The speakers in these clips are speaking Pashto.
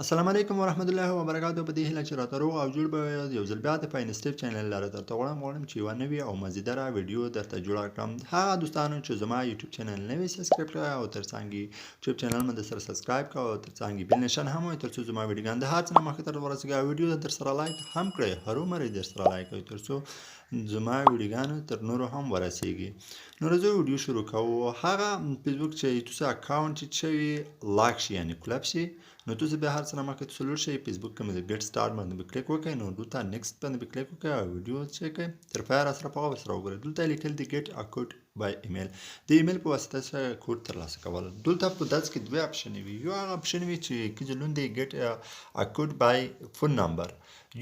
السلام علیکم ورحمت الله وبرکاتو. په دې هیله چې راته روغ او جوړ به یاست. یو ځل بیا د فاینسټیپ چینل لپاره درته غواړم چې یوه نوې او مزیداره ویډیو درته جوړه کړم. هغه دوستانو چې زما یوټیوب چینل نه وي سبسکریب کړی او ترڅنګ یې یوټیوب چینل مې درسره سبسکرایب کړه او ترڅنګ یې بیل نشان هم ووایي ترڅو زما ویډیوګان د هر څه نه مخکې تر ورسېږي. او ویډیو درسره لایک هم کړئ، هرومرو درسره لایک کړئ ترڅو زما ویډیوګانو تر نورو هم ورسېږي. نو راځئ ویډیو شروع کوو. هغه فسبوک چې تاسو اکاونټ چې شوي لاک شي یعنې کلب شي، نو تاسو بیا هر څه نه مخکې تاسو لوړ شئ فسبوک کې مې د ګیټ سټارټ باندې به کلیک وکړئ. نو دلته نیکسټ باندې به کلیک وکړئ او ویډیو چې کوئ تر پایه راسره په غور سره وګورئ. دلته لیکل دي ګیټ اکاونټ بای ایمیل، د ایمیل په واسطه سره کوډ ترلاسه کول. دلته په درس کې دوه اپشن وي. یو هغه اپشن وي چې کې لاندې ګیټ اکاونټ بای فون نمبر،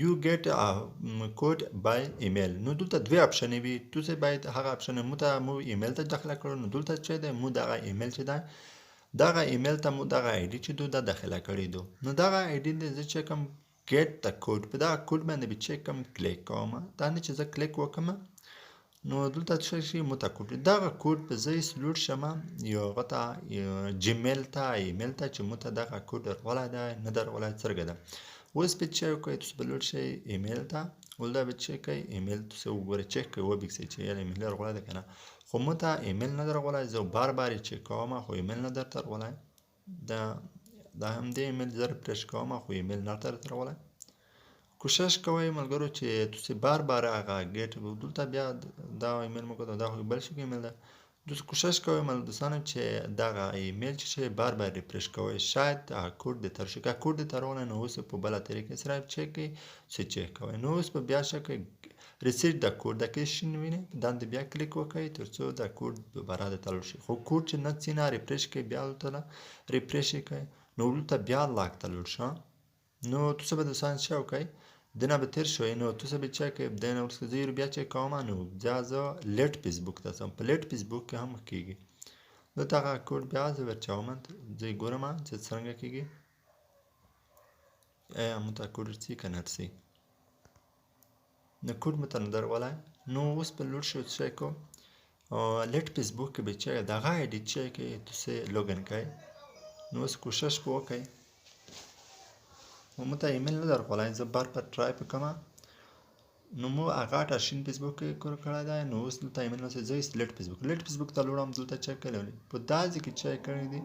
یو ګیټ کوډ بای ایمیل. نو دلته دوه اپشن وي. تاسو باید هغه اپشن مو ایمیل ته داخله کړو. نو دلته چې دی مو دغه ایمیل چې دی دغه ایمیل ته مو دغه ایډي چې دو دا داخله کړی دو. نو دغه ایډي دی زه چې کوم ګیټ د کوډ په دغه کوډ باندې به چې کوم کلیک کوم. دا نه چې زه کلیک وکړم نو دلته څه شي مو ته کوډ دغه کوډ په ځای سلوټ شمه یو غته جیمیل ته ایمیل ته چې مو ته دغه کوډ درغلی دی نه درغلی څرګه ده. اوس به چې کوئ تاسو به لوټ شئ ایمیل ته. ولدا به چې کوئ ایمیل تاسو وګورئ چک کوئ وبکسئ چې یعنې ایمیل درغلی ده که نه. خو مو ته ایمیل نه درغلی، زه بار بار یې چک کوم خو ایمیل نه درته درغلی. دا همدې ایمیل زه ریفرش کوم خو ایمیل نه درته درغلی. کوشش کوئ ملګرو چې تاسو بار بار هغه ګیټ دلته بیا دا ایمیل مو کوته دا خو بل شي ایمیل ده. دوست کوشش کوئ دوستانو چې دغه ایمیل چې بار بار ریفرش کوئ شاید کوډ د تر شي که کوډ د تر ونه نو اوس په بل طریقې سره چک کوئ چې چک کوئ. نو اوس په بیا شکه ریسیټ د کوډ د کې شین ویني داندې بیا کلیک وکړئ ترڅو د کوډ دوباره د تلل شي. خو کوډ چې نه څینه ریفرش کوي بیا ولته ریفرش کوئ نو ولته بیا لاک تلل شه. نو تاسو به دوستان څه وکړئ دنه به تیر شوی. نو تاسو به چک دنه ورسره زه بیا چک کوم. نو بیا زه لیټ فسبوک ته ځم. په لیټ فسبوک کې هم کیږي. دلته هغه کوډ بیا زه ورچوم زه یې ګورم چې څرنګه کیږي. ایا مو ته کوډ ورځي که نه ورځي. نو کوډ مو ته نه درغلی. نو اوس به لوټ شو څه کوم لیټ فسبوک کې به چې دغه ایډي چې کې تاسو لوګین کړئ. نو اوس کوشش به وکړئ. مو ته ایمیل نه درغلی زه بار پر ټرای وکړم. نو مو هغه شین فسبوک کې کړی دی. نو اوس دلته ایمیل نوسئ زه لیټ فسبوک ته لوړم. دلته چک کوئ په دا ځای کې چک کړی دی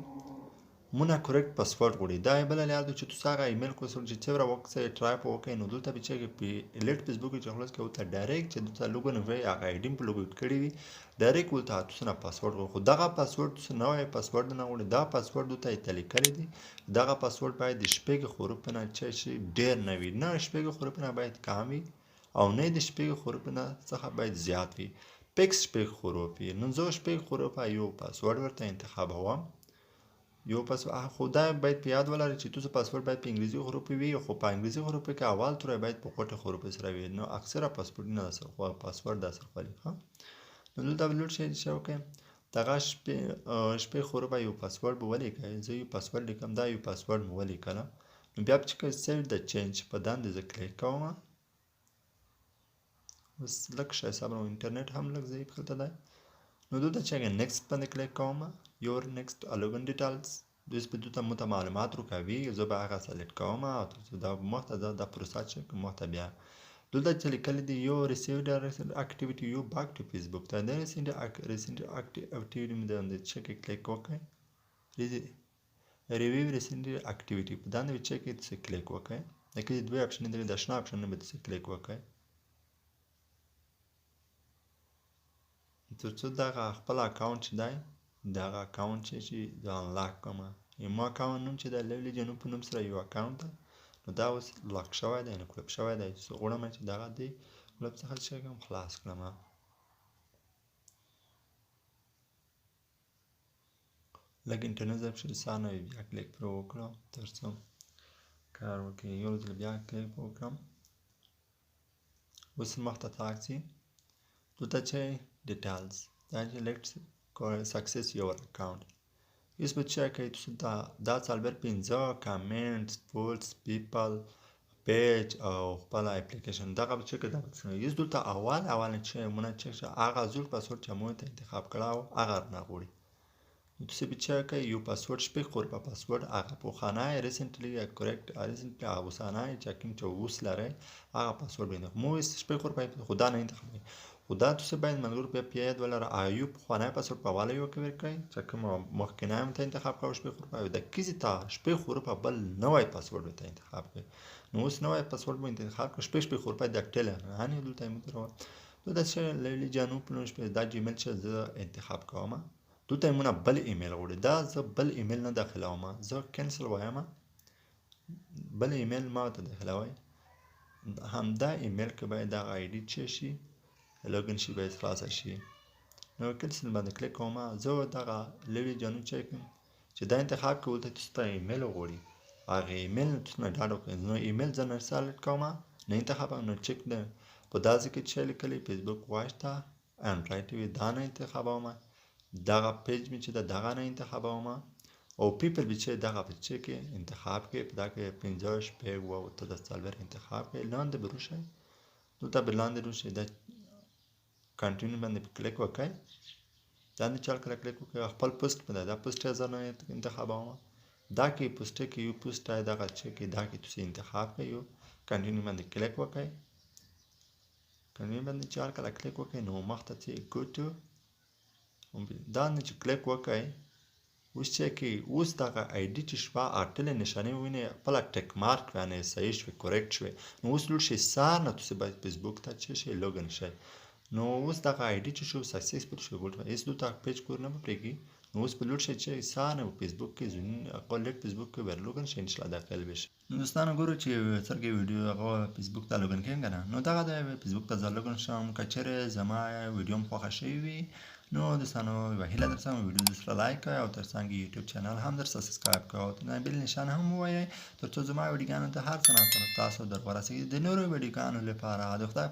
مونه کورکټ پاسورډ غواړي. دا یې بله لار ده چې تاسو هغه ایمیل کوسل چې څومره وخت سره ټرای وکړئ. نو دلته به چې په لیټ فسبوک کې چې خلاص کوي ته ډایرکټ چې دلته لوګین وي هغه ایډي په لوګین کړی وي ډایرکټ ولته تاسو نه پاسورډ غواړي. خو دغه پاسورډ تاسو نوی پاسورډ نه غواړي. دا پاسورډ دلته یې لیکلی دی. دغه پاسورډ باید د شپږو حروفو نه چې شي ډېر نه وي، نه شپږو حروفو نه باید کم وي او نه د شپږو حروفو نه څخه باید زیات وي. فکس شپږ حروف وي. نو زه شپږ حروفه یو پاسورډ ورته انتخابوم. یو پاسورډ خو دا باید په یاد ولرئ چې تاسو پاسورډ باید په انګلیسي حروفو وي. خو په انګلیسي حروفو کې اول توری باید په غوټه حروفو سره وي. نو اکثره پاسورډونه داسې پاسورډ داسې خولي. نو دلته به لوټ شئ چې وکړئ دغه شپږ حروفه یو پاسورډ به ولیکئ. زه یو پاسورډ لیکم. دا یو پاسورډ مو ولیکله. نو بیا چې سیو د چینج په دندې زه کلیک کوم. اوس لږ شی صبر انټرنیټ هم لږ ضعیف هلته دی. نو دلته چې نیکسټ باندې کلیک کوم. یور نیکسټ لوګین ډیټیلز دوی په دلته مو ته معلومات راکوي. زه به هغه سلیکټ کوم او دا مخته دا پروسه چې مخته بیا دلته چې لیکلی دی یو ریسیوډ اکټیویټي یو باک ټو فسبوک ته د ریسنټ اکټیویټي مې باندې چې کلیک وکړئ. ریویو ریسنټ اکټیویټي په دانه چې کې تاسو کلیک وکړئ. دا کې دوه اپشن دي. د شنه اپشن نه به تاسو کلیک وکړئ ترڅو دغه خپل اکاونټ چې دی دغه اکاونټ چې د انلاک کوم. ما اکاونټ نوم چې د لولی جنوب په نوم سره یو اکاونټ ده. نو دا اوس لاک شوی دی نو کلب شوی دی. زه غواړم چې دغه دی کلب څخه چې کوم خلاص کړم. لږ انټرنیټ ضعیف شي ساه نه وي بیا کلیک پرې وکړم ترڅو کار وکړي. یو ځل بیا کلیک وکړم. اوس مخته تاک شي دلته چې ډیټیلز دا چې لیټس سکسس یور اکاونټ. اوس به چې کوئ تاسو دا څلور پنځه کمنټس پوسټس پیپل پیج او خپل اپلیکیشن دغه به چې دا اوس دلته اول چې مونږ چې هغه زوړ پاسورډ چې مو ته انتخاب کړو هغه نه غواړي. نو تاسو به چه کوئ یو پاسورد شپږ خورپه پاسورد هغه پخوانی ریسنټلی یا کریکټ ریسنټلی هغه اوسنی چې کوم چې اوس لرئ هغه پاسورد باندې مو شپږ خورپه خو دا نه انتخابوئ خو دا تاسو باید ملګرو بیا په یاد ولره یو پخوانی پاسورد په اوله یو کې ورکړئ چې کوم مخکینی هم ته انتخاب کوئ شپږ خورپه او د کیسې ته شپږ خورپه بل نوی پاسورد ورته انتخاب کړئ نو اوس نوی پاسورد مو انتخاب کړ شپږ خورپه د ټیلیګرام دلته مو درو نو دا چې لیلی جانو پلوش په دا جیمیل چې زه انتخاب کوم دلته مونږ بل ایمیل غوړي دا زه بل ایمیل نه داخلوم زه کینسل وایم بل ایمیل ما ته داخلوي همدا ایمیل کې باید دا آیډي چې شي لوګین شي باید خلاصه شي نو کینسل باندې کلیک کوم زه دغه لیلی جانو چې دا انتخاب کول ته تاسو ته ایمیل غوړي هغه ایمیل تاسو نه ډاډ وکړئ نو ایمیل زه نه سلیکټ کوم نه انتخاب نو چک ده په داسې کې چې لیکلي فیسبوک واشته انډرایډ وي دا نه انتخابوم دغه پیج می چې دغه نه انتخابوم او پیپل به چې دغه په چې کې انتخاب کې په دا کې 15 شپږ او ته د څلور انتخاب کې لاندې بروشه دلته به لاندې روشه د کنټینیو باندې کلیک وکړئ دا نه چل کله کلیک وکړئ خپل پوسټ په دا پوسټ ځای نه انتخابوم دا کې پوسټ کې یو پوسټ دغه چې کې دا کې تاسو انتخاب کړئ کنټینیو باندې کلیک وکړئ کنټینیو باندې چل کله کلیک وکړئ نو مخته چې ګو ټو دا نه چې کلیک وکړئ اوس چې کې اوس دغه آیډي چې شوه اټلې نشانې ووینئ خپله ټک مارک باندې صحیح شوې کریکټ شوې نو اوس لوړ شئ سهار نه تاسو باید فیسبوک ته چې شئ لوګین شئ نو اوس دغه آیډي چې شو سکسسفل شو ګوډ هیڅ دلته پیج کور نه پرېږدي نو اوس په لوړ شئ چې سهار نه فیسبوک کې لیک فیسبوک کې ور لوګین شئ انشاءالله داخل بشئ نو دوستانو ګورو چې څرګې ویډیو هغه فیسبوک ته لوګین کېږم که نه نو دغه د فیسبوک ته زه لوګین شم که چېرې زما ویډیو هم خوښه شوې وي نو دوستانو یوه هیله در څنګه ویډیو درسره لایک کړئ او ترڅنګ یوټیوب چینل هم درسره سبسکریب کړئ او د بیل نشان هم ووایئ تر څو زما ویډیوګانو ته هر څه تاسو در ورسیږي د نورو ویډیوګانو لپاره د خدای